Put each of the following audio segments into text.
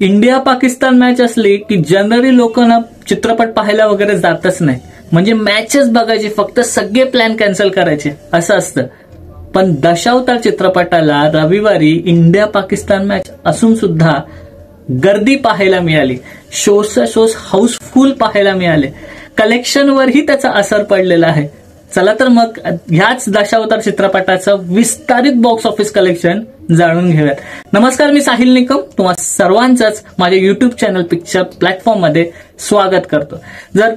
India Pakistan match असली की generally लोक ना चित्रपट पाहायला वगैरे जातच नाही, म्हणजे मॅचेस बघायची, फक्त सगळे प्लॅन कॅन्सल करायचे असं असतं. पण दशावतार चित्रपटाला रविवारी इंडिया पाकिस्तान मॅच असून सुद्धा गर्दी पाहायला मिळाली, शोज हाऊसफुल पाहायला मिळाले, कलेक्शनवरही त्याचा असर पडलेला आहे. चला तर मग ह्याच दशावतार चित्रपटाचं विस्तारित बॉक्स ऑफिस कलेक्शन जाणून घेऊयात. नमस्कार, मी साहिल निकम तुम्हा सर्वांचंच माझ्या युट्यूब चॅनल पिक्चर प्लॅटफॉर्म मध्ये स्वागत करतो.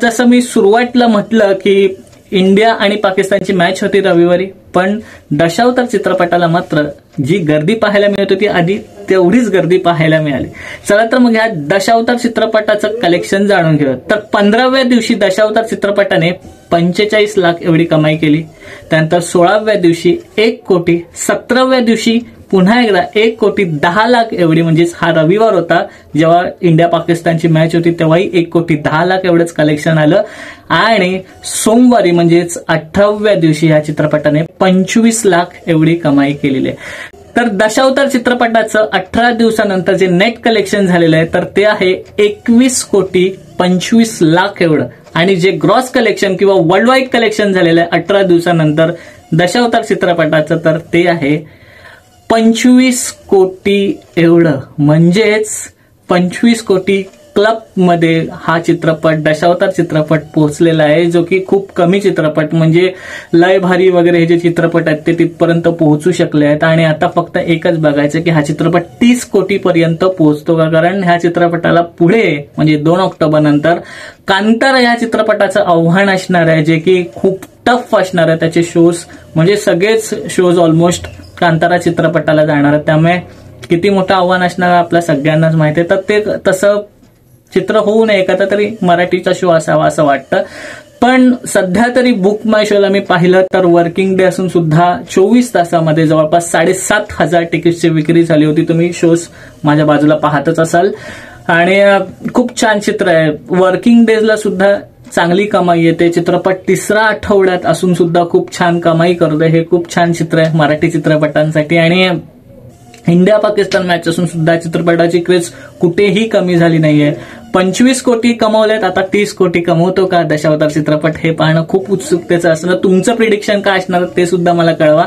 जसं मी सुरुवातीला म्हटलं की इंडिया आणि पाकिस्तानची मॅच होती रविवारी, पण दशावतार चित्रपटाला मात्र जी गर्दी पाहायला मिळत होती आधी तेवढीच गर्दी पाहायला मिळाली. चला तर मग ह्या दशावतार चित्रपटाचं कलेक्शन जाणून घेऊया. तर 15व्या दिवशी दशावतार चित्रपटाने 45 लाख एवढी कमाई केली. त्यानंतर 16व्या दिवशी 1 कोटी, 17व्या दिवशी पुन्हा एकदा 1 कोटी 10 लाख एवढी, म्हणजेच हा रविवार होता जेव्हा इंडिया पाकिस्तानची मॅच होती तेव्हाही 1 कोटी 10 लाख एवढंच कलेक्शन आलं. आणि सोमवारी म्हणजेच 18व्या दिवशी या चित्रपटाने 25 लाख एवढी कमाई केलेली आहे. तर दशावतार चित्रपटाचं 18 दिवसानंतर जे नेट कलेक्शन झालेलं आहे तर ते आहे 21 कोटी 25 लाख एवढं. आणि जे ग्रॉस कलेक्शन किंवा वर्ल्ड वाईड कलेक्शन झालेलं आहे 18 दिवसानंतर दशावतार चित्रपटाचं तर ते आहे 25 कोटी एवढं. म्हणजेच 25 कोटी क्लब मध्ये हा चित्रपट दशावतार चित्रपट पोहोचलेला आहे, जो की खूप कमी चित्रपट, म्हणजे लय भारी वगैरे हे जे चित्रपट आहेत ते तिथपर्यंत पोहोचू शकले आहेत. आणि आता फक्त एकच बघायचं की हा चित्रपट 30 कोटी पर्यंत पोहोचतो का, कारण ह्या चित्रपटाला पुढे म्हणजे 2 ऑक्टोबर नंतर कांतारा या चित्रपटाचं आव्हान असणार आहे, जे की खूप टफ असणार आहे. त्याचे शोज म्हणजे सगळेच शोज ऑलमोस्ट कांतारा चित्रपटाला जाणार आहे, त्यामुळे किती मोठं आव्हान असणार आपल्या सगळ्यांनाच माहिती आहे. तर ते तसं चित्र होऊ नये, एखादा तरी मराठीचा शो असावा असं वाटतं. पण सध्या तरी बुक माय शोला मी पाहिलं तर वर्किंग डे असून सुद्धा 24 तासामध्ये जवळपास 7,500 तिकीटची विक्री झाली होती. तुम्ही शोज माझ्या बाजूला पाहतच असाल आणि खूप छान चित्र आहे. वर्किंग डेजला सुद्धा चांगली कमाई येते. चित्रपट 3ऱ्या आठवड्यात असून सुद्धा खूप छान कमाई करतोय. हे खूप छान चित्र आहे मराठी चित्रपटांसाठी. आणि इंडिया पाकिस्तान मॅच असून सुद्धा चित्रपटाची क्रेज कुठेही कमी झाली नाहीये. 25 कोटी कमवलेत, आता 30 कोटी कमवतो का दशावतार चित्रपट हे पाहणं खूप उत्सुकतेचं असणार. तुमचं प्रिडिक्शन काय असणार ते सुद्धा मला कळवा.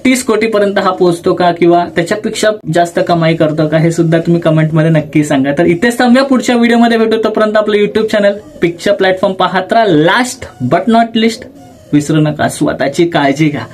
30 कोटी पर्यंत हा पोहोचतो का किंवा त्याच्यापेक्षा जास्त कमाई करतो का हे सुद्धा तुम्ही कमेंटमध्ये नक्की सांगा. तर इथेच थांबूया, पुढच्या व्हिडिओमध्ये भेटू. तोपर्यंत आपलं युट्यूब चॅनल पिक्चर प्लॅटफॉर्म पाहत राहा. लास्ट बट नॉट लिस्ट विसरू नका, स्वतःची काळजी घ्या.